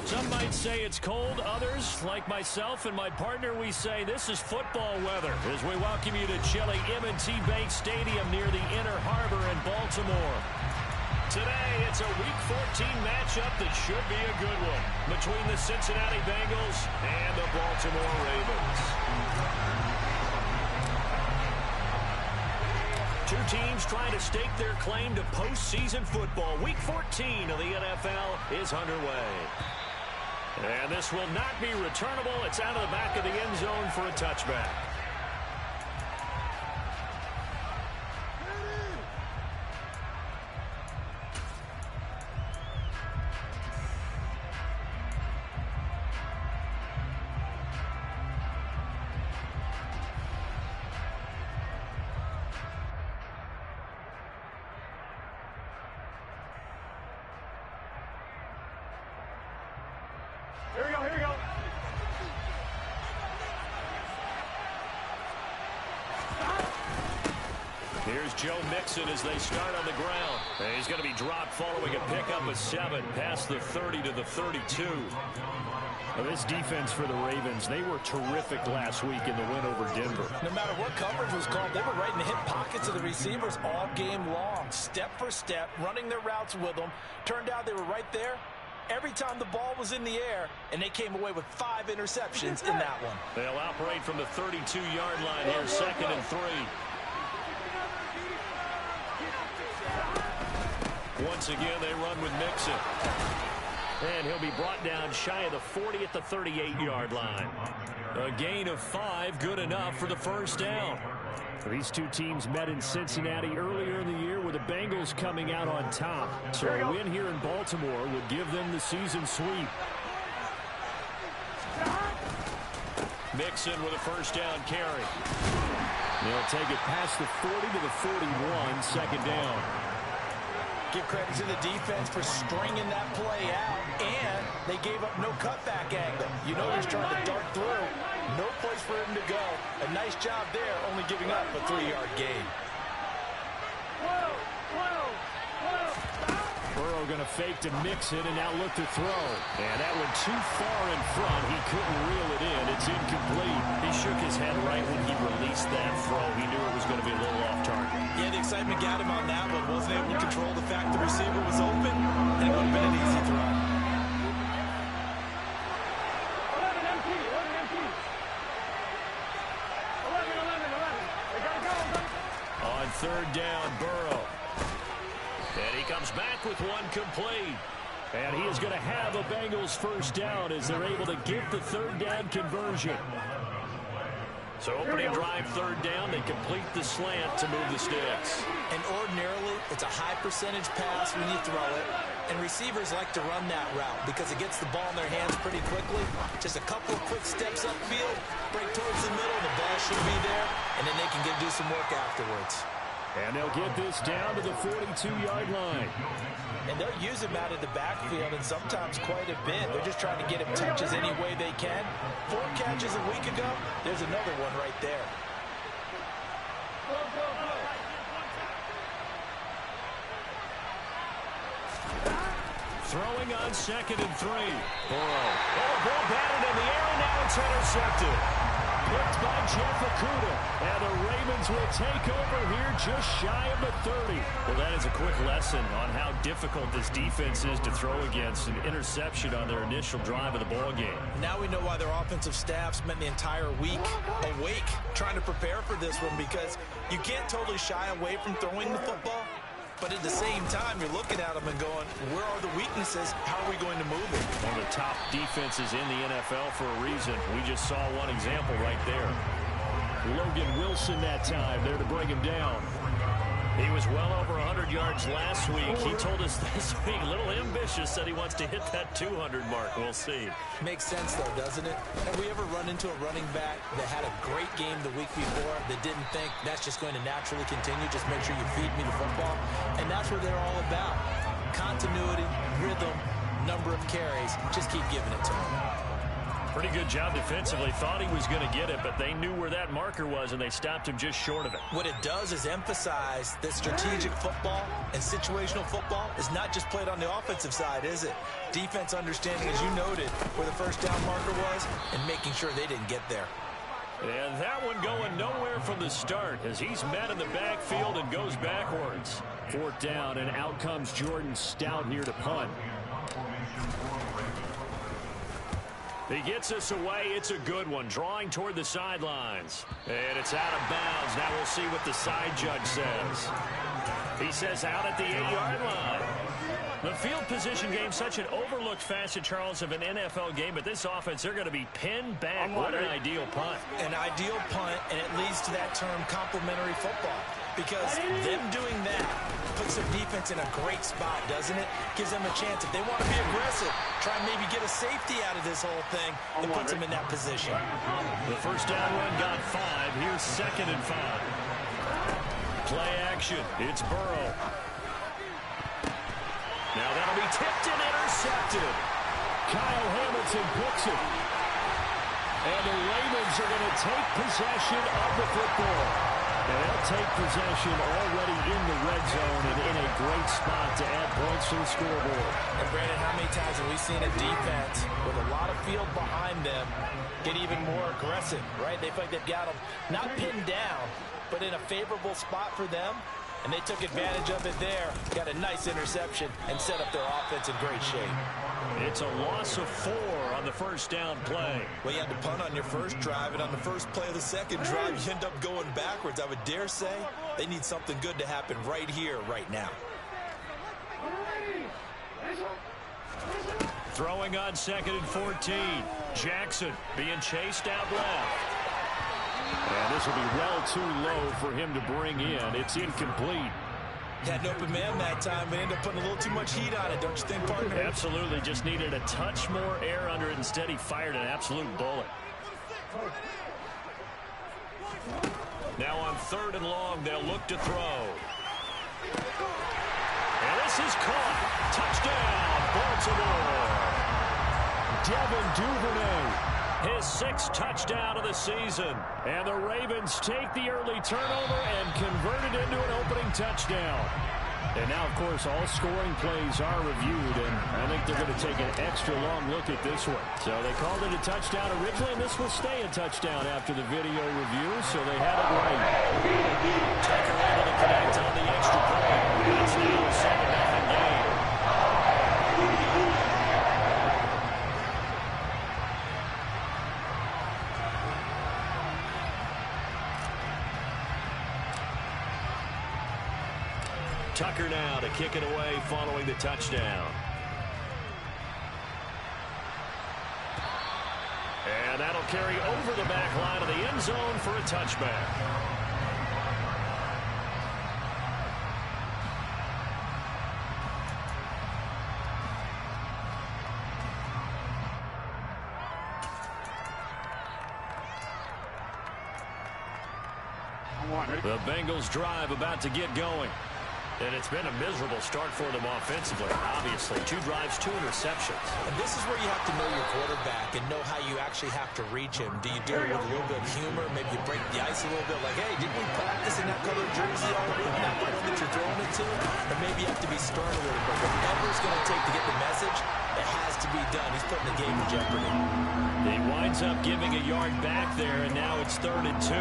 Some might say it's cold. Others, like myself and my partner, we say this is football weather as we welcome you to chilly M&T Bank Stadium near the Inner Harbor in Baltimore. Today, it's a Week 14 matchup that should be a good one between the Cincinnati Bengals and the Baltimore Ravens. Two teams trying to stake their claim to postseason football. Week 14 of the NFL is underway. And this will not be returnable. It's out of the back of the end zone for a touchback. Here we go. Here's Joe Mixon as they start on the ground. And he's going to be dropped following a pickup of 7 past the 30 to the 32. Well, this defense for the Ravens, they were terrific last week in the win over Denver. No matter what coverage was called, they were right in the hip pockets of the receivers all game long, step for step, running their routes with them. Turned out they were right there every time the ball was in the air, and they came away with 5 interceptions in that one. They'll operate from the 32-yard line here, 2nd and 3. Once again, they run with Mixon. And he'll be brought down shy of the 40 at the 38-yard line. A gain of 5, good enough for the first down. These two teams met in Cincinnati earlier in the year with the Bengals coming out on top. So a win here in Baltimore would give them the season sweep. Mixon with a first down carry. They'll take it past the 40 to the 41, 2nd down. Give credit to the defense for stringing that play out, and they gave up no cutback angle. You know he's trying to dart through. No place for him to go. A nice job there, only giving up a 3-yard gain. Burrow going to fake to Mixon and now look to throw. And that one too far in front. He couldn't reel it in. It's incomplete. He shook his head right when he released that throw. He knew it was going to be a little off target. Yeah, the excitement got him on that one. Wasn't able to control the fact the receiver was open, and it would have been an easy throw. On 3rd down, Burrow. And he comes back with one complete. And he is going to have a Bengals first down as they're able to get the 3rd down conversion. So opening drive, 3rd down, they complete the slant to move the sticks. And ordinarily, it's a high percentage pass when you throw it. And receivers like to run that route because it gets the ball in their hands pretty quickly. Just a couple of quick steps upfield, break towards the middle, the ball should be there, and then they can do some work afterwards. And they'll get this down to the 42-yard line. And they'll use him out of the backfield, and sometimes quite a bit. They're just trying to get him touches any way they can. 4 catches a week ago, there's another one right there. Throwing on 2nd and 3. Burrow. Oh, ball batted in the air, and now it's intercepted. Picked by Jeff Okudah. And the Ravens will take over here just shy of the 30. Well, that is a quick lesson on how difficult this defense is to throw against. An interception on their initial drive of the ball game. Now we know why their offensive staff spent the entire week awake trying to prepare for this one, because you can't totally shy away from throwing the football. But at the same time, you're looking at them and going, where are the weaknesses? How are we going to move it? One of the top defenses in the NFL for a reason. We just saw one example right there. Logan Wilson that time there to bring him down. He was well over 100 yards last week. He told us this week, a little ambitious, said he wants to hit that 200 mark. We'll see. Makes sense, though, doesn't it? Have we ever run into a running back that had a great game the week before that didn't think that's just going to naturally continue? Just make sure you feed me the football. And that's what they're all about. Continuity, rhythm, number of carries. Just keep giving it to them. Pretty good job defensively. Thought he was going to get it, but they knew where that marker was, and they stopped him just short of it. What it does is emphasize that strategic football and situational football is not just played on the offensive side, is it? Defense understanding, as you noted, where the first down marker was and making sure they didn't get there. And that one going nowhere from the start as he's met in the backfield and goes backwards. 4th down, and out comes Jordan Stout here to punt. He gets us away. It's a good one. Drawing toward the sidelines. And it's out of bounds. Now we'll see what the side judge says. He says out at the 8-yard line. The field position game, such an overlooked facet, Charles, of an NFL game. But this offense, they're going to be pinned back. What an ideal punt. An ideal punt, and it leads to that term complementary football. Because them doing that puts their defense in a great spot, doesn't it? Gives them a chance. If they want to be aggressive, try and maybe get a safety out of this whole thing, it puts them in that position. The first down run got 5. Here's 2nd and 5. Play action. It's Burrow. Now that'll be tipped and intercepted. Kyle Hamilton picks it. And the Ravens are going to take possession of the football. And they'll take possession already in the red zone and in a great spot to add points to the scoreboard. And Brandon, how many times have we seen a defense with a lot of field behind them get even more aggressive, right? They feel like they've got them not pinned down, but in a favorable spot for them. And they took advantage of it there, got a nice interception, and set up their offense in great shape. It's a loss of 4 on the first down play. Well, you had to punt on your first drive, and on the first play of the second drive, you end up going backwards. I would dare say they need something good to happen right here, right now. Throwing on 2nd and 14. Jackson being chased out left. And this will be well too low for him to bring in. It's incomplete. Had an open man that time, but ended up putting a little too much heat on it, don't you think, partner? Absolutely. Just needed a touch more air under it. Instead, he fired an absolute bullet. Now on 3rd and long, they'll look to throw. And this is caught. Touchdown, Baltimore. Devin Duvernay. His 6th touchdown of the season. And the Ravens take the early turnover and convert it into an opening touchdown. And now, of course, all scoring plays are reviewed, and I think they're going to take an extra long look at this one. So they called it a touchdown originally, and this will stay a touchdown after the video review, so they had it right. Tucker able to connect on the extra point. It's now a 7-0 game. Tucker now to kick it away following the touchdown. And that'll carry over the back line of the end zone for a touchback. The Bengals drive about to get going. And it's been a miserable start for them offensively, obviously. 2 drives, 2 interceptions. And this is where you have to know your quarterback and know how you actually have to reach him. Do you do it with a little bit of humor? Maybe you break the ice a little bit, like, hey, didn't we practice in that colored jersey already? Not the one that you're throwing it to? Or maybe you have to be stern a little bit. Whatever it's going to take to get the message, it has to be done. He's putting the game in jeopardy. He winds up giving a yard back there, and now it's 3rd and 2.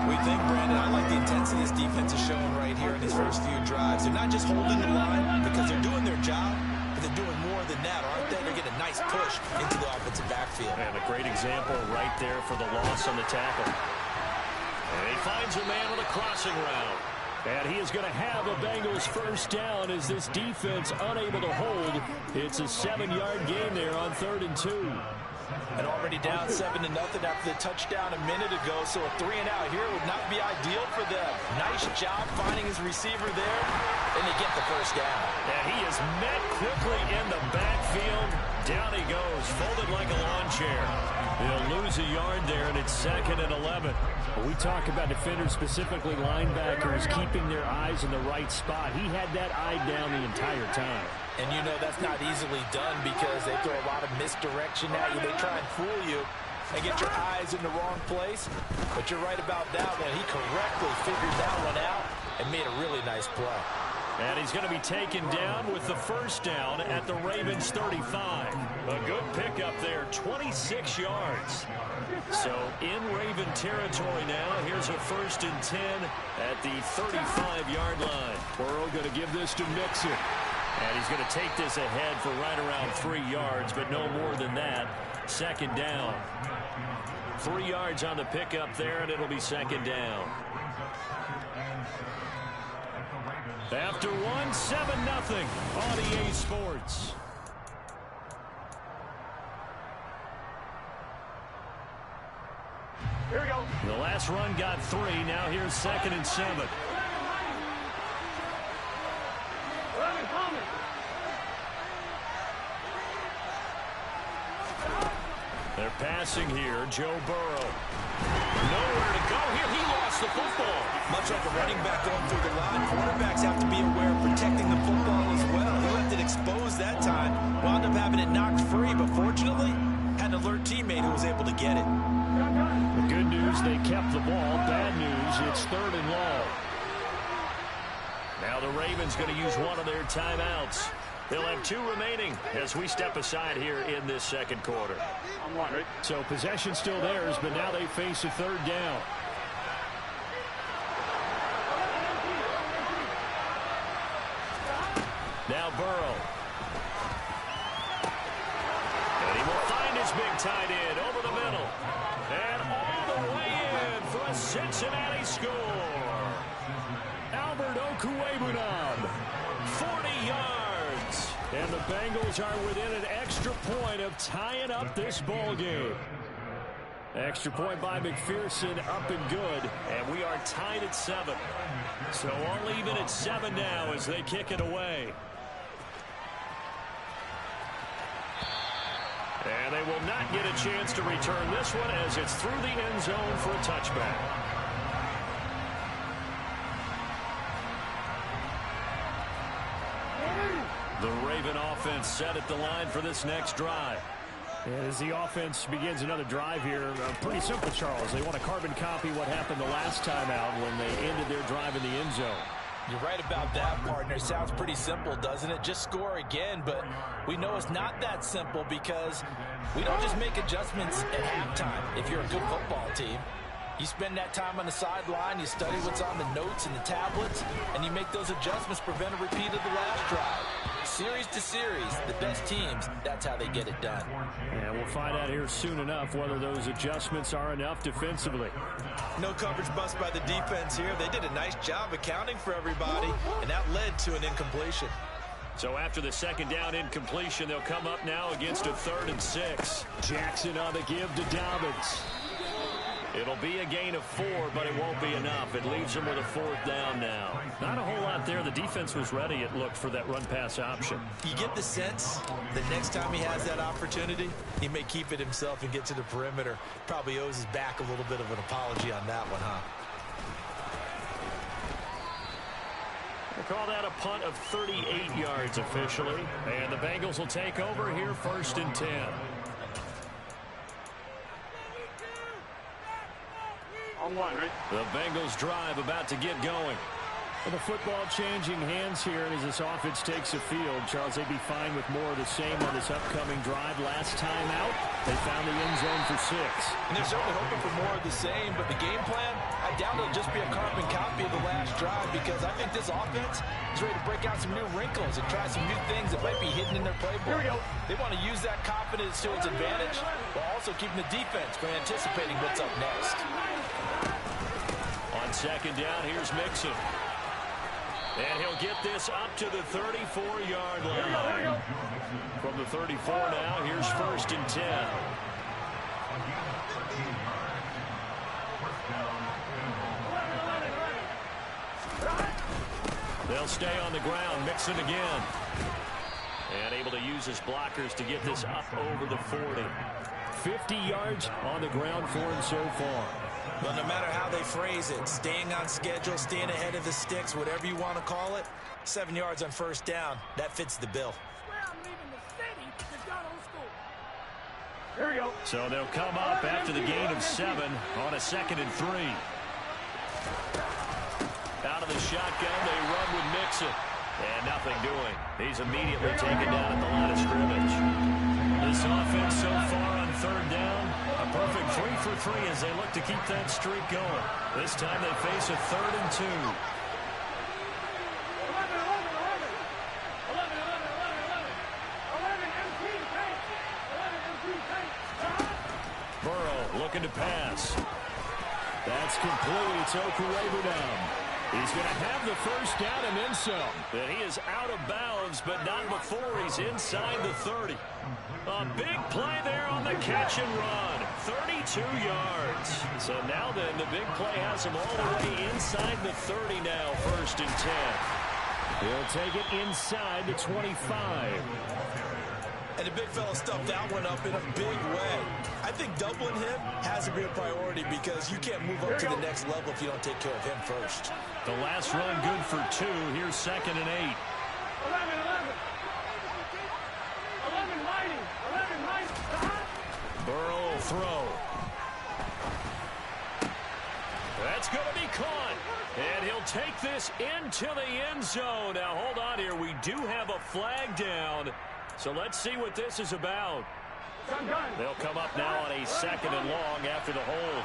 We think, Brandon, I like the intensity this defense is showing right here in these first few drives. They're not just holding the line because they're doing their job, but they're doing more than that, aren't they? They're getting a nice push into the offensive backfield. And a great example right there for the loss on the tackle. And he finds a man on the crossing route. And he is going to have a Bengals first down as this defense unable to hold. It's a 7-yard gain there on 3rd and 2. And already down 7-0 after the touchdown a minute ago, so a 3-and-out here would not be ideal for them. Nice job finding his receiver there, and they get the first down. And he is met quickly in the backfield. Down he goes, folded like a lawn chair. He'll lose a yard there, and it's 2nd and 11. We talk about defenders, specifically linebackers, keeping their eyes in the right spot. He had that eye down the entire time. And you know that's not easily done because they throw a lot of misdirection at you. They try and fool you and get your eyes in the wrong place. But you're right about that one. He correctly figured that one out and made a really nice play. And he's going to be taken down with the first down at the Ravens 35. A good pickup there, 26 yards. So in Raven territory now, here's a 1st and 10 at the 35-yard line. Burrow going to give this to Mixon. And he's going to take this ahead for right around 3 yards, but no more than that. 2nd down. 3 yards on the pickup there, and it'll be 2nd down. After 1, 7-0 on EA Sports. Here we go. The last run got 3. Now here's 2nd and 7. They're passing here. Joe Burrow. Nowhere to go here. He lost the football. Much like a running back going through the line, quarterbacks have to be aware of protecting the football as well. He left it exposed that time. Wound up having it knocked free, but fortunately, had an alert teammate who was able to get it. The good news, they kept the ball. Bad news, it's 3rd and long. Now the Ravens going to use one of their timeouts. They'll have 2 remaining as we step aside here in this 2nd quarter. So possession still theirs, but now they face a 3rd down. Now Burrow. And he will find his big tight end over the middle. And all the way in for a Cincinnati score. Albert Okwuegbunam, 40 yards. And the Bengals are within an extra point of tying up this ball game. Extra point by McPherson, up and good. And we are tied at 7. So all even at 7 now as they kick it away. And they will not get a chance to return this one as it's through the end zone for a touchback. The Raven offense set at the line for this next drive. As the offense begins another drive here, pretty simple, Charles. They want to carbon copy what happened the last time out when they ended their drive in the end zone. You're right about that, partner. Sounds pretty simple, doesn't it? Just score again, but we know it's not that simple because we don't just make adjustments at halftime if you're a good football team. You spend that time on the sideline, you study what's on the notes and the tablets, and you make those adjustments, prevent a repeat of the last drive. Series to series, the best teams, that's how they get it done. And we'll find out here soon enough whether those adjustments are enough defensively. No coverage bust by the defense here. They did a nice job accounting for everybody, and that led to an incompletion. So after the 2nd down incompletion, they'll come up now against a 3rd and 6. Jackson on the give to Dobbins. It'll be a gain of 4, but it won't be enough. It leaves them with a 4th down now. Not a whole lot there. The defense was ready, it looked, for that run-pass option. You get the sense that next time he has that opportunity, he may keep it himself and get to the perimeter. Probably owes his back a little bit of an apology on that one, huh? They call that a punt of 38 yards officially. And the Bengals will take over here 1st and 10. The Bengals drive about to get going. Well, the football changing hands here, and as this offense takes the field, Charles, they'd be fine with more of the same on this upcoming drive. Last time out, they found the end zone for 6. And they're certainly hoping for more of the same, but the game plan, I doubt it'll just be a carbon copy of the last drive because I think this offense is ready to break out some new wrinkles and try some new things that might be hidden in their playbook. Here we go. They want to use that confidence to its advantage while also keeping the defense from anticipating what's up next. On 2nd down, here's Mixon. And he'll get this up to the 34-yard line. From the 34 now, here's 1st and 10. They'll stay on the ground. Mixon again. And able to use his blockers to get this up over the 40. 50 yards on the ground for him so far. But no matter how they phrase it, staying on schedule, staying ahead of the sticks, whatever you want to call it, 7 yards on first down, that fits the bill. Here we go. So they'll come up after the gain of 7 on a 2nd and 3. Out of the shotgun, they run with Mixon. And nothing doing. He's immediately taken down at the line of scrimmage. This offense so far on 3rd down, a perfect 3 for 3 as they look to keep that streak going. This time they face a 3rd and 2. Burrow looking to pass. That's complete. It's Okurebu down. He's going to have the first down and then some. And he is out of bounds, but not before he's inside the 30. A big play there on the catch and run. 32 yards. So now then, the big play has him all the way inside the 30 now, 1st and 10. He'll take it inside the 25. And the big fella stuffed that one up in a big way. I think doubling him has to be a priority because you can't move up to the next level if you don't take care of him first. The last run good for 2. Here's 2nd and 8. 11 mighty. Burrow will throw. That's going to be caught. And he'll take this into the end zone. Now, hold on here. We do have a flag down. So let's see what this is about. They'll come up now on a 2nd and long after the hold.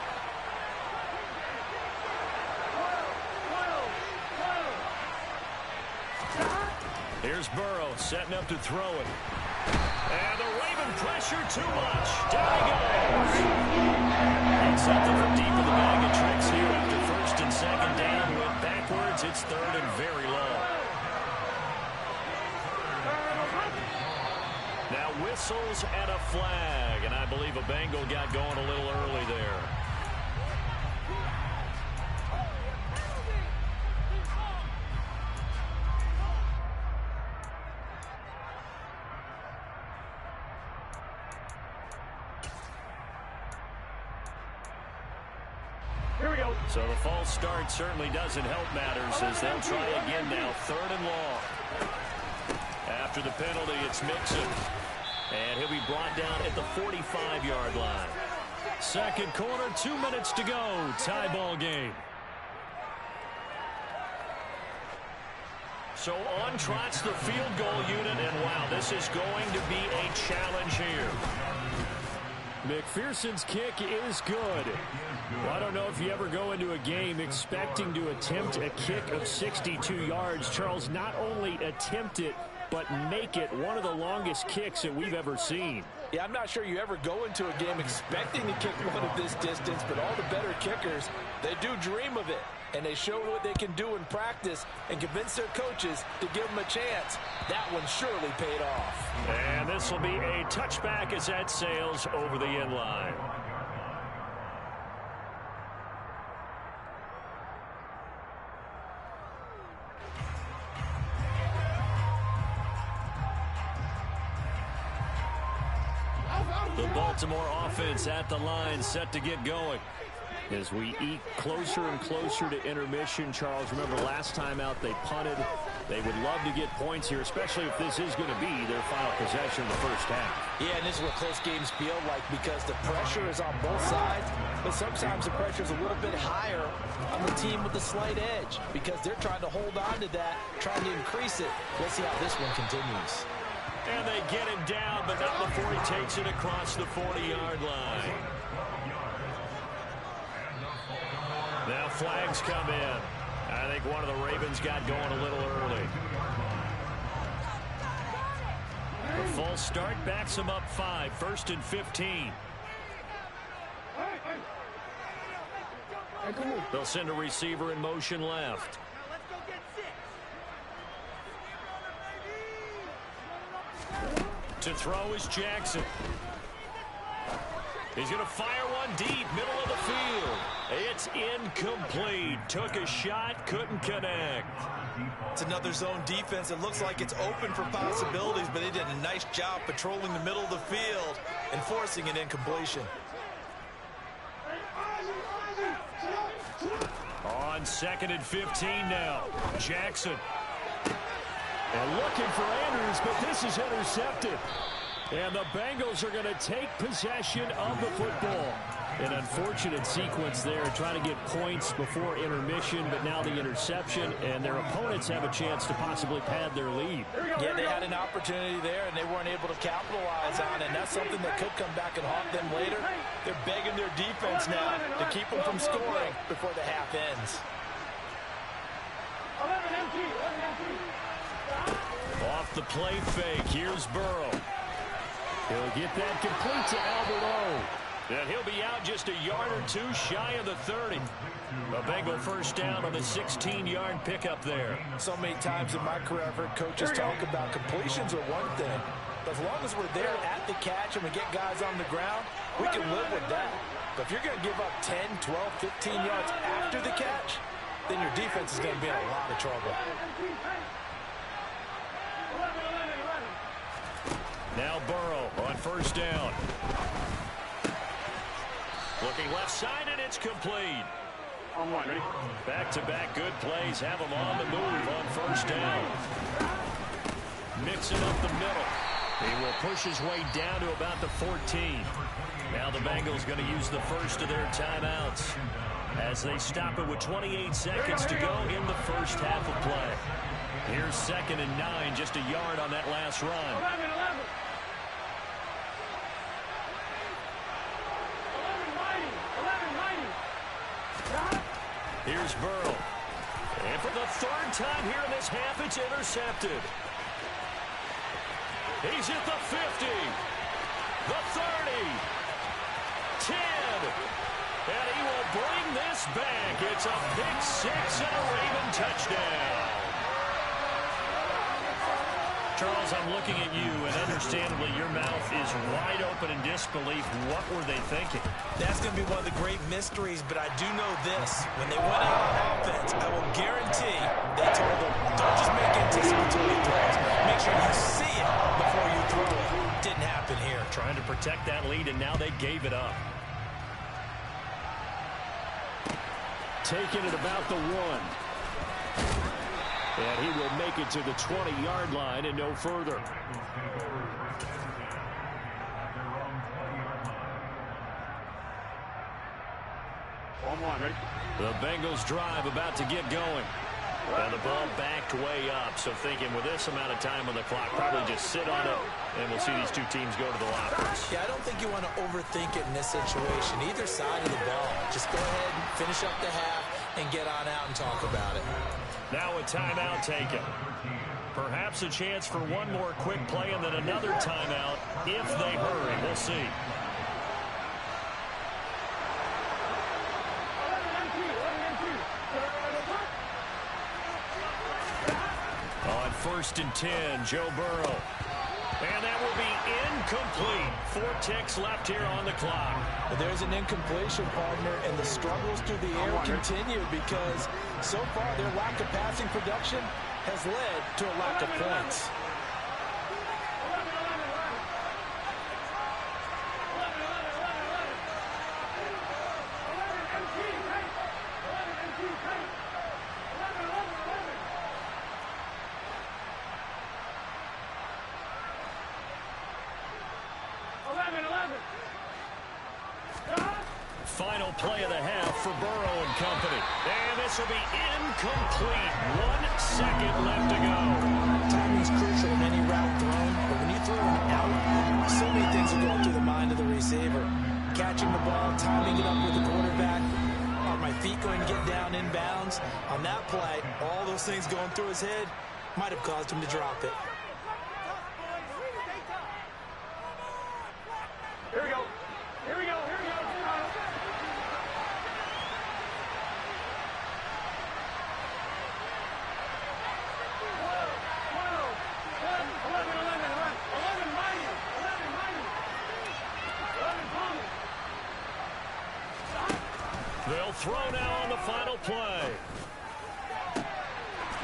Here's Burrow setting up to throw it. And the Raven pressure too much. Down he goes. And something from deep in the bag of tricks here after 1st and 2nd down. Went backwards. It's 3rd and very long. Now whistles and a flag, and I believe a Bengal got going a little early there. Here we go. So the false start certainly doesn't help matters as they'll try again now, 3rd and long. After the penalty, it's Mixon. And he'll be brought down at the 45-yard line. 2nd quarter, 2 minutes to go. Tie ball game. So on trots the field goal unit, and wow, this is going to be a challenge here. McPherson's kick is good. Well, I don't know if you ever go into a game expecting to attempt a kick of 62 yards. Charles, not only attempt it, but make it one of the longest kicks that we've ever seen. Yeah, I'm not sure you ever go into a game expecting to kick one of this distance, but all the better kickers, they do dream of it. And they show what they can do in practice and convince their coaches to give them a chance. That one surely paid off. And this will be a touchback as that sails over the end line. The Baltimore offense at the line, set to get going. As we eke closer and closer to intermission, Charles, remember last time out they punted. They would love to get points here, especially if this is going to be their final possession of the first half. Yeah, and this is what close games feel like because the pressure is on both sides, but sometimes the pressure is a little bit higher on the team with the slight edge because they're trying to hold on to that, trying to increase it. Let's see how this one continues. And they get him down, but not before he takes it across the 40-yard line. Now flags come in. I think one of the Ravens got going a little early. The false start backs him up 5, 1st and 15. They'll send a receiver in motion left. To throw is Jackson. He's going to fire one deep, middle of the field. It's incomplete. Took a shot, couldn't connect. It's another zone defense. It looks like it's open for possibilities, but they did a nice job patrolling the middle of the field and forcing an incompletion. On 2nd and 15 now. Jackson. And looking for Andrews, but this is intercepted. And the Bengals are going to take possession of the football. An unfortunate sequence there, trying to get points before intermission, but now the interception, and their opponents have a chance to possibly pad their lead. Yeah, they had an opportunity there, and they weren't able to capitalize on it, and that's something that could come back and haunt them later. They're begging their defense now to keep them from scoring before the half ends. Off the play fake, here's Burrow. He'll get that complete to Albert O. And he'll be out just a yard or two shy of the 30. A Bengal first down on the 16-yard pickup there. So many times in my career, I've heard coaches talk about completions are one thing. But as long as we're there at the catch and we get guys on the ground, we can live with that. But if you're going to give up 10, 12, 15 yards after the catch, then your defense is going to be in a lot of trouble. Now Burrow on first down. Looking left side, and it's complete. On one, ready? Back-to-back good plays have him on the move on first down. Mixing up the middle. He will push his way down to about the 14. Now the Bengals going to use the first of their timeouts as they stop it with 28 seconds to go in the first half of play. Here's 2nd and 9, just a yard on that last run. 11. Here's Burrow. And for the 3rd time here in this half, it's intercepted. He's at the 50, the 30, 10, and he will bring this back. It's a pick six and a Raven touchdown. Charles, I'm looking at you, and understandably your mouth is wide open in disbelief. What were they thinking? That's going to be one of the great mysteries, but I do know this. When they went out on offense, I will guarantee they told them, don't just make anticipatory throws. Make sure you see it before you throw it. Didn't happen here. Trying to protect that lead, and now they gave it up. Taking it about the 1. And he will make it to the 20-yard line and no further. The Bengals drive about to get going. And the ball backed way up. So thinking with this amount of time on the clock, probably just sit on it, and we'll see these two teams go to the lockers. Yeah, I don't think you want to overthink it in this situation. Either side of the ball. Just go ahead and finish up the half and get on out and talk about it. Now a timeout taken. Perhaps a chance for one more quick play and then another timeout if they hurry. We'll see. On 1st and 10, Joe Burrow. And that will be incomplete. 4 ticks left here on the clock. But there's an incompletion, partner, and the struggles through the air continue because so far their lack of passing production has led to a lack of points. Final play of the half for Burrow and company. And this will be incomplete. 1 second left to go. Timing's crucial in any route thrown, but when you throw an out, so many things are going through the mind of the receiver. Catching the ball, timing it up with the quarterback. Are my feet going to get down in bounds? On that play, all those things going through his head might have caused him to drop it. Here we go. Here we go. Here we go. They'll throw now on the final play.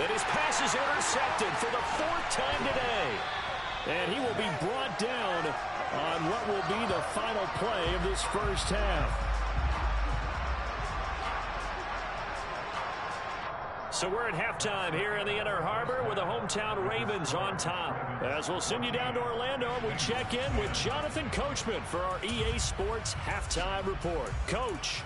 And his pass is intercepted for the 4th time today. And he will be brought down on what will be the final play of this first half. So we're at halftime here in the Inner Harbor with the hometown Ravens on top. As we'll send you down to Orlando, we check in with Jonathan Coachman for our EA Sports Halftime Report. Coach.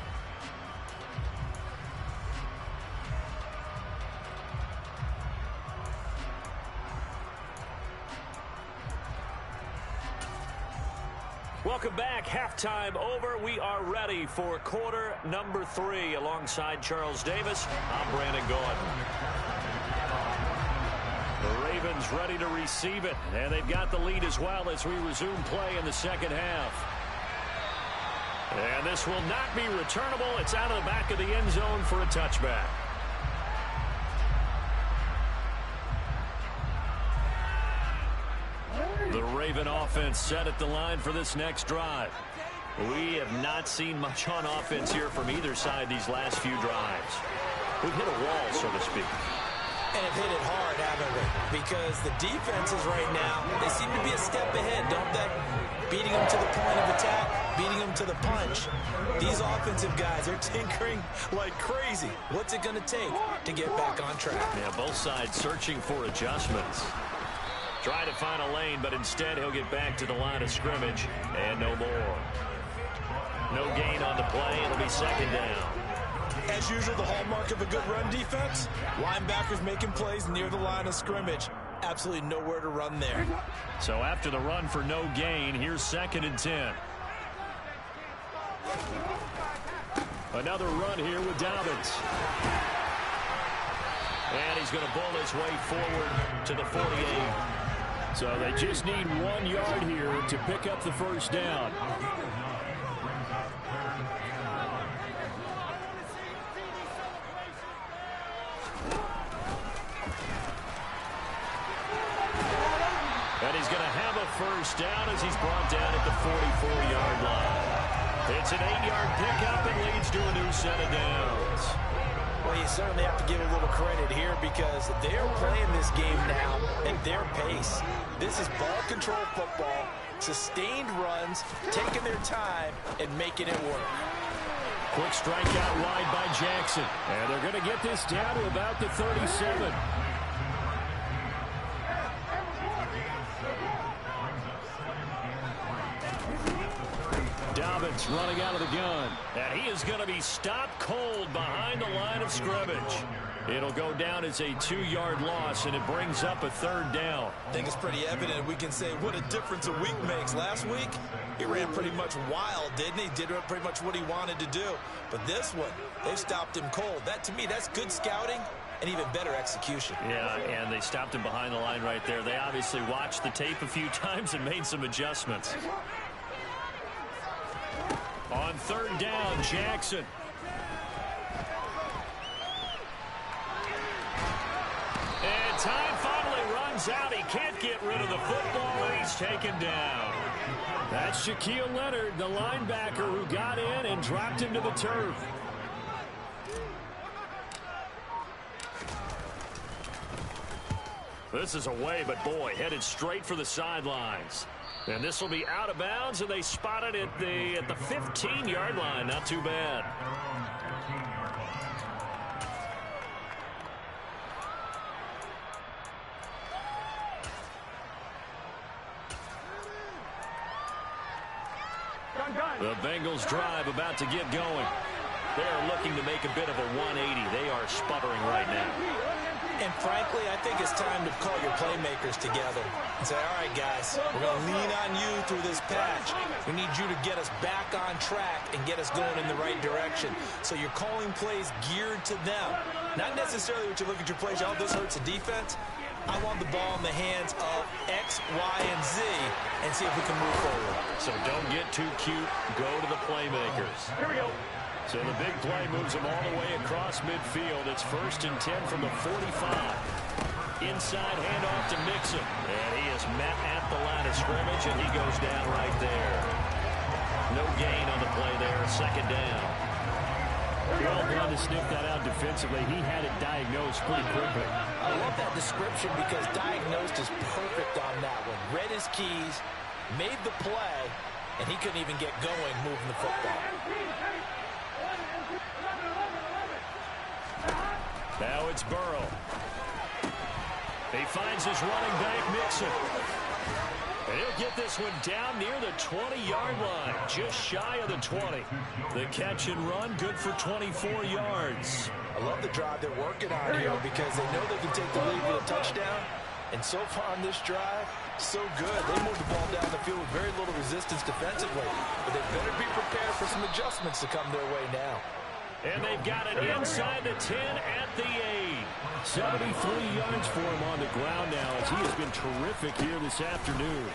Welcome back. Halftime over. We are ready for quarter number 3. Alongside Charles Davis, I'm Brandon Gaudin. The Ravens ready to receive it, and they've got the lead as well as we resume play in the second half. And this will not be returnable. It's out of the back of the end zone for a touchback. The Raven offense set at the line for this next drive. We have not seen much on offense here from either side these last few drives. We've hit a wall, so to speak. And have hit it hard, haven't we? Because the defenses right now, they seem to be a step ahead, don't they? Beating them to the point of attack, beating them to the punch. These offensive guys are tinkering like crazy. What's it going to take to get back on track? Yeah, both sides searching for adjustments. Try to find a lane, but instead he'll get back to the line of scrimmage, and no more. No gain on the play. It'll be second down. As usual, the hallmark of a good run defense, linebackers making plays near the line of scrimmage. Absolutely nowhere to run there. So after the run for no gain, here's 2nd and 10. Another run here with Dobbins. And he's going to bull his way forward to the 48. So they just need 1 yard here to pick up the first down. And he's going to have a first down as he's brought down at the 44-yard line. It's an 8-yard pickup and leads to a new set of downs. Well, you certainly have to give a little credit here because they're playing this game now at their pace. This is ball control football, sustained runs, taking their time and making it work. Quick strike out wide by Jackson. And they're going to get this down to about the 37. Dobbins running out of the gun. And he is going to be stopped cold behind the line of scrimmage. It'll go down as a 2-yard loss, and it brings up a 3rd down. I think it's pretty evident. We can say what a difference a week makes. Last week, he ran pretty much wild, didn't he? Did pretty much what he wanted to do. But this one, they stopped him cold. That, to me, that's good scouting and even better execution. Yeah, and they stopped him behind the line right there. They obviously watched the tape a few times and made some adjustments. On 3rd down, Jackson. And time finally runs out. He can't get rid of the football, and he's taken down. That's Shaquille Leonard, the linebacker, who got in and dropped him to the turf. This is away, but boy, headed straight for the sidelines. And this will be out of bounds, and they spot it at the 15-yard line. Not too bad. The Bengals drive about to get going. They're looking to make a bit of a 180. They are sputtering right now. And frankly, I think it's time to call your playmakers together and say, all right, guys, we're going to lean on you through this patch. We need you to get us back on track and get us going in the right direction. So you're calling plays geared to them. Not necessarily what you look at your plays, oh, this hurts the defense. I want the ball in the hands of X, Y, and Z and see if we can move forward. So don't get too cute. Go to the playmakers. Here we go. So the big play moves him all the way across midfield. It's 1st and 10 from the 45. Inside handoff to Mixon. And he is met at the line of scrimmage, and he goes down right there. No gain on the play there. 2nd down. Well done to sniff that out defensively. He had it diagnosed pretty quickly. I love that description because diagnosed is perfect on that one. Read his keys, made the play, and he couldn't even get going moving the football. Now it's Burrow. He finds his running back, Mixon. And he'll get this one down near the 20-yard line, just shy of the 20. The catch and run, good for 24 yards. I love the drive they're working on here because they know they can take the lead with a touchdown. And so far on this drive, so good. They moved the ball down the field with very little resistance defensively. But they better be prepared for some adjustments to come their way now. And they've got it inside the 10 at the 8. 73 yards for him on the ground now as he has been terrific here this afternoon.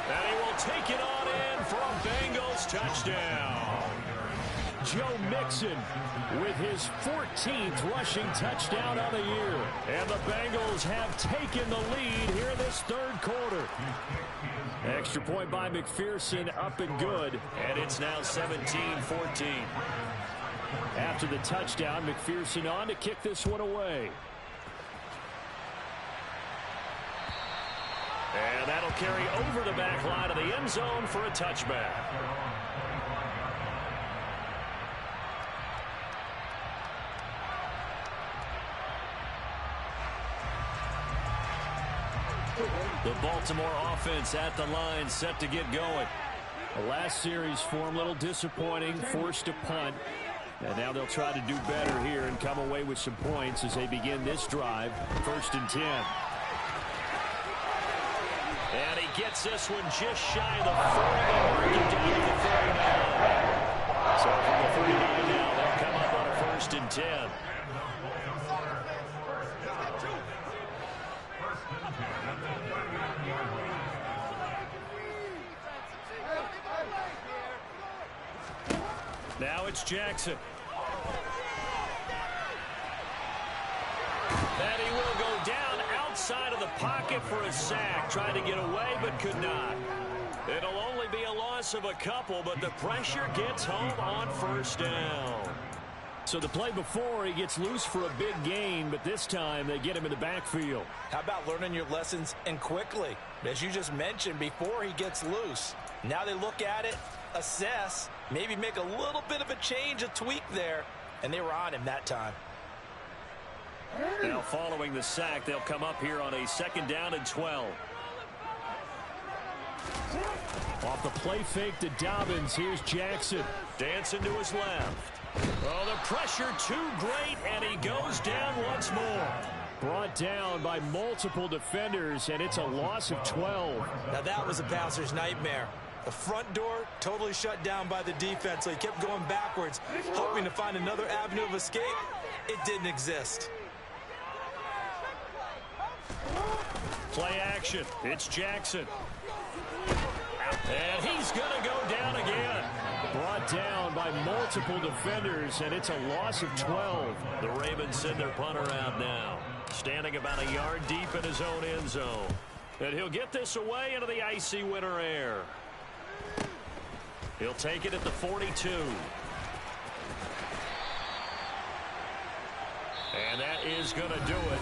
And he will take it on in for a Bengals touchdown. Joe Mixon with his 14th rushing touchdown on the year. And the Bengals have taken the lead here in this third quarter. Extra point by McPherson, up and good. And it's now 17-14. After the touchdown, McPherson on to kick this one away. And that'll carry over the back line of the end zone for a touchback. The Baltimore offense at the line, set to get going. The last series for him, a little disappointing, forced a punt. And now they'll try to do better here and come away with some points as they begin this drive, 1st and 10. And he gets this one just shy of the 40, down to the 39. So from the 39 now, they'll come up on a 1st and 10. Now it's Jackson. And he will go down outside of the pocket for a sack. Tried to get away, but could not. It'll only be a loss of a couple, but the pressure gets home on 1st down. So the play before, he gets loose for a big gain, but this time they get him in the backfield. How about learning your lessons and quickly? As you just mentioned, before he gets loose. Now they look at it, assess, maybe make a little bit of a change, a tweak there, and they were on him that time. Now following the sack, they'll come up here on a 2nd down and 12. Off the play fake to Dobbins, here's Jackson. Dancing to his left. Oh, the pressure too great, and he goes down once more. Brought down by multiple defenders, and it's a loss of 12. Now that was a passer's nightmare. The front door totally shut down by the defense, so he kept going backwards, hoping to find another avenue of escape. It didn't exist. Play action. It's Jackson. And he's going to go down again. Brought down by multiple defenders, and it's a loss of 12. The Ravens send their punter out now. Standing about a yard deep in his own end zone. And he'll get this away into the icy winter air. He'll take it at the 42. And that is going to do it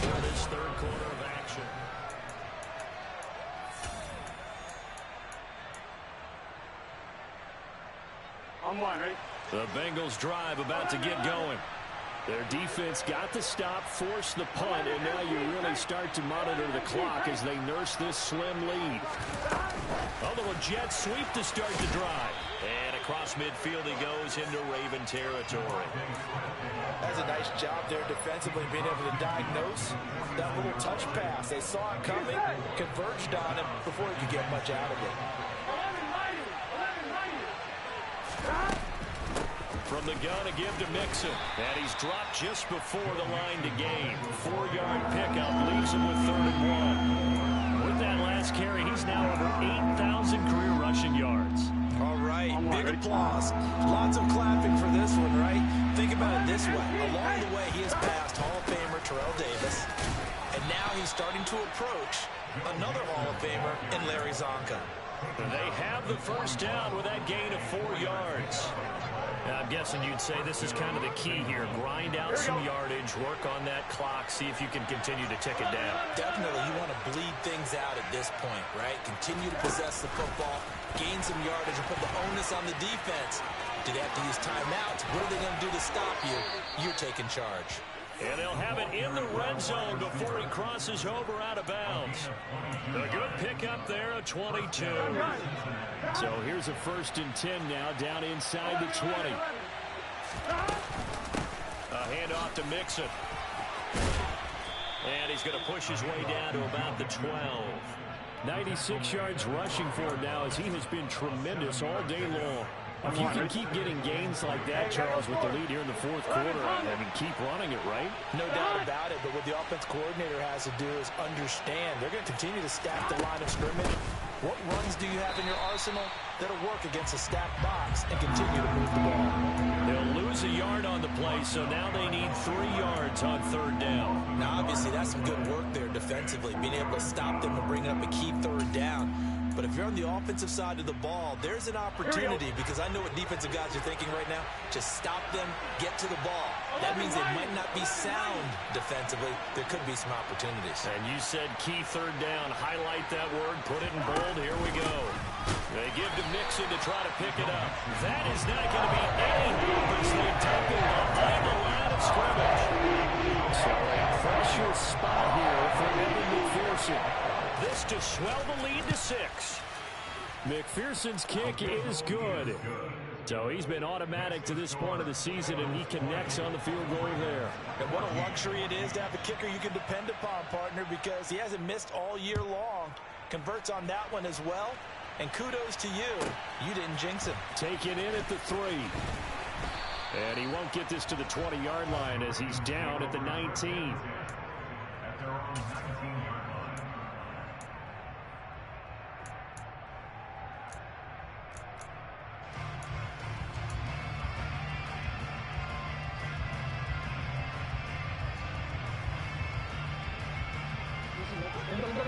for this third quarter of action. On one, right? The Bengals drive about to get going. Their defense got the stop, forced the punt, and now you really start to monitor the clock as they nurse this slim lead. A little jet sweep to start the drive. And across midfield he goes into Raven territory. That's a nice job there defensively, being able to diagnose that little touch pass. They saw it coming, converged on him before he could get much out of it. From the gun, a give to Mixon. And he's dropped just before the line to gain. 4-yard pickup leaves him with 3rd and 1. With that last carry, he's now over 8,000 career rushing yards. All right, big applause. Lots of clapping for this one, right? Think about it this way. Along the way, he has passed Hall of Famer Terrell Davis. And now he's starting to approach another Hall of Famer in Larry Zonka. They have the 1st down with that gain of 4 yards. I'm guessing you'd say this is kind of the key here. Grind out some yardage, work on that clock, see if you can continue to tick it down. Definitely, you want to bleed things out at this point, right? Continue to possess the football, gain some yardage, and put the onus on the defense. Do they have to use timeouts? What are they going to do to stop you? You're taking charge. And they'll have it in the red zone before he crosses over out of bounds. A good pickup there, a 22. So here's a 1st and 10 now, down inside the 20. A handoff to Mixon. And he's going to push his way down to about the 12. 96 yards rushing for him now, as he has been tremendous all day long. If you can keep getting gains like that, Charles, with the lead here in the 4th quarter, I mean, keep running it, right? No doubt about it, but what the offense coordinator has to do is understand they're going to continue to stack the line of scrimmage. What runs do you have in your arsenal that'll work against a stacked box and continue to move the ball? They'll lose a yard on the play, so now they need 3 yards on 3rd down. Now, obviously, that's some good work there defensively, being able to stop them and bring up a key 3rd down. But if you're on the offensive side of the ball, there's an opportunity, because I know what defensive guys are thinking right now. Just stop them, get to the ball. That means they might not be sound defensively. There could be some opportunities. And you said key 3rd down. Highlight that word. Put it in bold. Here we go. They give to Mixon to try to pick it up. That is not going to be any help as they tuck it behind the line of scrimmage. So a pressure spot here for Evan McPherson. This to swell the lead to 6. McPherson's kick is good. So he's been automatic to this point of the season, and he connects on the field goal there. And what a luxury it is to have a kicker you can depend upon, partner, because he hasn't missed all year long. Converts on that one as well. And kudos to you. You didn't jinx him. Taken in at the 3. And he won't get this to the 20-yard line as he's down at the 19.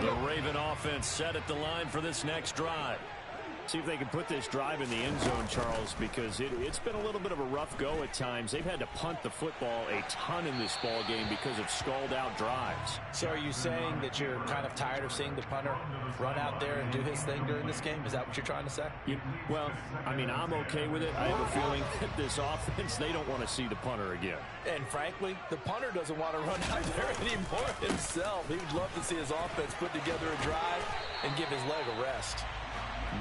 The Raven offense set at the line for this next drive. See if they can put this drive in the end zone, Charles, because it's been a little bit of a rough go at times. They've had to punt the football a ton in this ball game because of stalled-out drives. So are you saying that you're kind of tired of seeing the punter run out there and do his thing during this game? Is that what you're trying to say? Well, I mean, I'm okay with it. I have a feeling that this offense, they don't want to see the punter again. And frankly, the punter doesn't want to run out there anymore himself. He would love to see his offense put together a drive and give his leg a rest.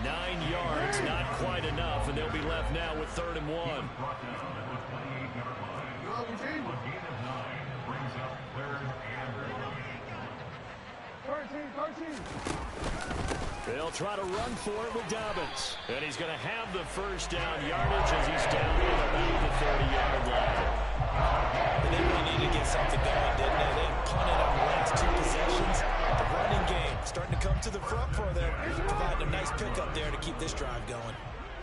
9 yards, not quite enough, and they'll be left now with 3rd and 1. They'll try to run for it with Dobbins. And he's going to have the 1st down yardage as he's down at about the 30-yard line. They really need to get something going, didn't they? They punted on the last 2 possessions. The running game starting to come to the front for them, providing a nice pickup there to keep this drive going.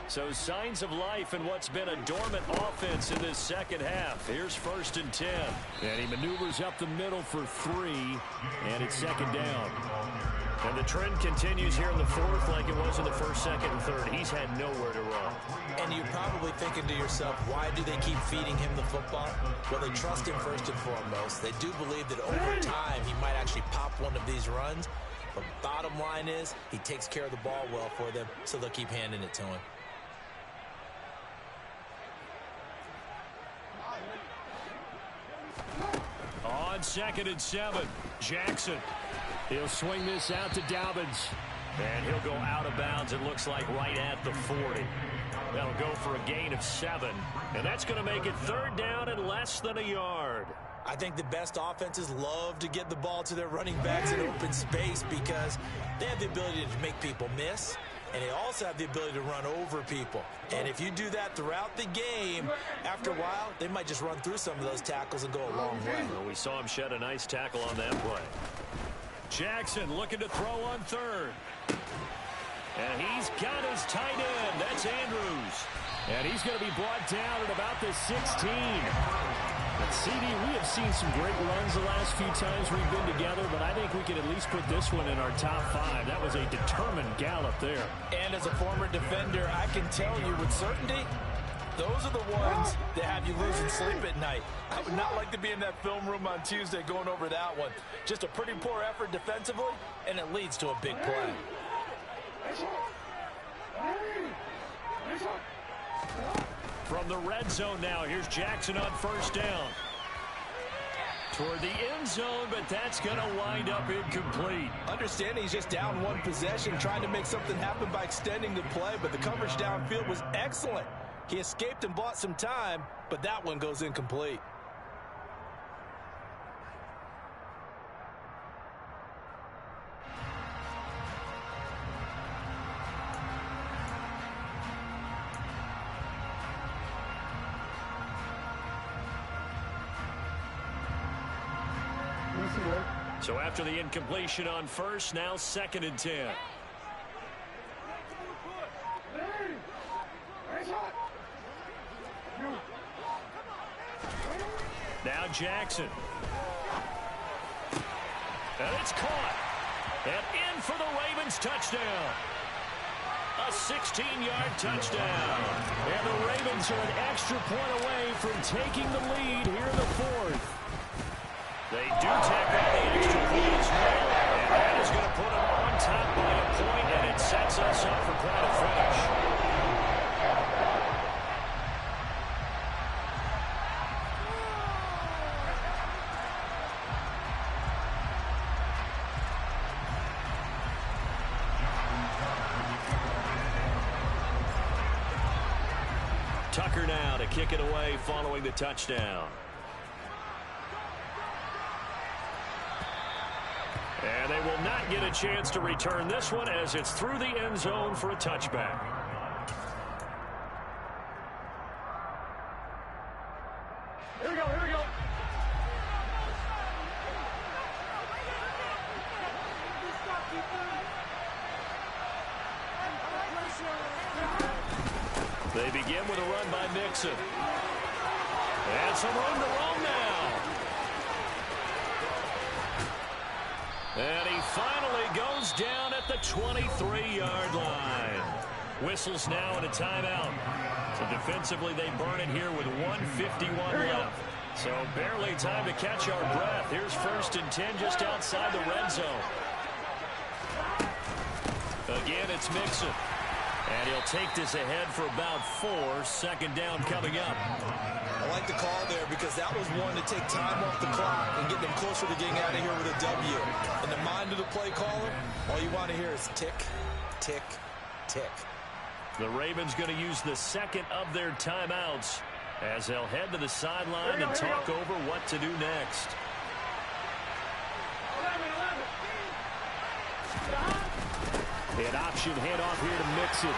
So signs of life in what's been a dormant offense in this second half. Here's 1st and 10. And he maneuvers up the middle for 3, and it's 2nd down. And the trend continues here in the 4th like it was in the 1st, 2nd, and 3rd. He's had nowhere to run. And you're probably thinking to yourself, why do they keep feeding him the football? Well, they trust him first and foremost. They do believe that over time he might actually pop one of these runs. But bottom line is he takes care of the ball well for them, so they'll keep handing it to him. On 2nd and 7, Jackson. He'll swing this out to Dobbins. And he'll go out of bounds, it looks like, right at the 40. That'll go for a gain of 7. And that's going to make it 3rd down and less than a yard. I think the best offenses love to get the ball to their running backs in open space because they have the ability to make people miss, and they also have the ability to run over people. And if you do that throughout the game, after a while, they might just run through some of those tackles and go a long way. Well, we saw him shed a nice tackle on that play. Jackson looking to throw on 3rd. And he's got his tight end. That's Andrews. And he's going to be brought down at about the 16. But CD, we have seen some great runs the last few times we've been together, but I think we can at least put this one in our top 5. That was a determined gallop there. And as a former defender, I can tell you with certainty, Those are the ones that have you losing sleep at night. I would not like to be in that film room on Tuesday going over that one. Just a pretty poor effort defensively, and it leads to a big play. From the red zone now, here's Jackson on first down. Toward the end zone, but that's going to wind up incomplete. Understanding he's just down one possession, trying to make something happen by extending the play, but the coverage downfield was excellent. He escaped and bought some time, but that one goes incomplete. So after the incompletion on first, now 2nd and 10. Now Jackson. And it's caught. And in for the Ravens touchdown. A 16-yard touchdown. And the Ravens are an extra point away from taking the lead here in the 4th. They do tack on the extra point as well. And that is going to put them on top by a point, and it sets us up for quite a finish. Tucker now to kick it away following the touchdown. And they will not get a chance to return this one as it's through the end zone for a touchback. Here we go, here we go. They begin with a run by Mixon. And some room to roam now. And he finally goes down at the 23-yard line. Whistles now and a timeout. So defensively they burn it here with 1:51 left. So barely time to catch our breath. Here's 1st and 10 just outside the red zone. Again, it's Mixon. And he'll take this ahead for about 4. 2nd down coming up. I like the call there because that was one to take time off the clock and get them closer to getting out of here with a W. In the mind of the play caller, all you want to hear is tick, tick, tick. The Ravens going to use the 2nd of their timeouts as they'll head to the sideline and talk over what to do next. An option handoff here to Mixon.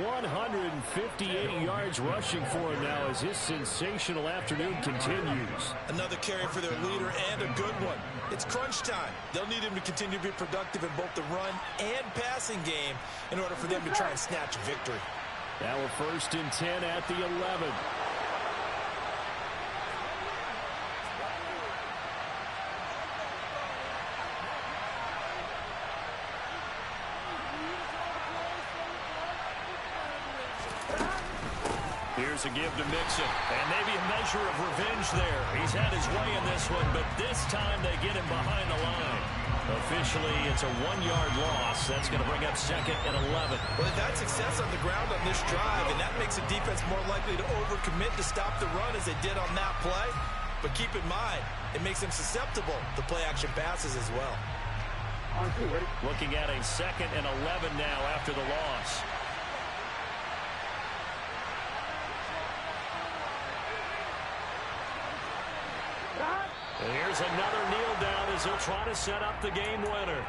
158 yards rushing for him now as his sensational afternoon continues. Another carry for their leader and a good one. It's crunch time. They'll need him to continue to be productive in both the run and passing game in order for them to try and snatch a victory. Now a 1st and 10 at the 11. Here's a give to Mixon, and maybe a measure of revenge there. He's had his way in this one, but this time they get him behind the line. Officially, it's a 1-yard loss. That's going to bring up 2nd and 11. Well, they've had success on the ground on this drive, and that makes a defense more likely to overcommit to stop the run as they did on that play. But keep in mind, it makes them susceptible to play-action passes as well. Looking at a 2nd and 11 now after the loss. And here's another kneel down as they'll try to set up the game winner.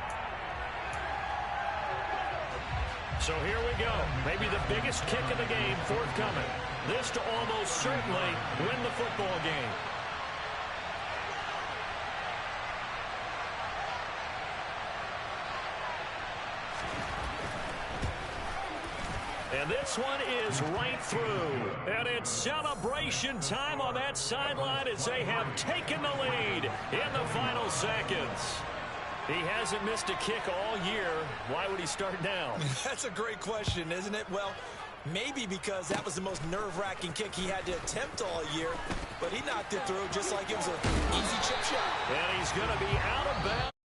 So here we go. Maybe the biggest kick of the game forthcoming. This to almost certainly win the football game. And this one is right through. And it's celebration time on that sideline as they have taken the lead in the final seconds. He hasn't missed a kick all year. Why would he start now? That's a great question, isn't it? Well, Maybe because that was the most nerve-wracking kick he had to attempt all year, but he knocked it through just like it was an easy chip shot. And he's going to be out of bounds.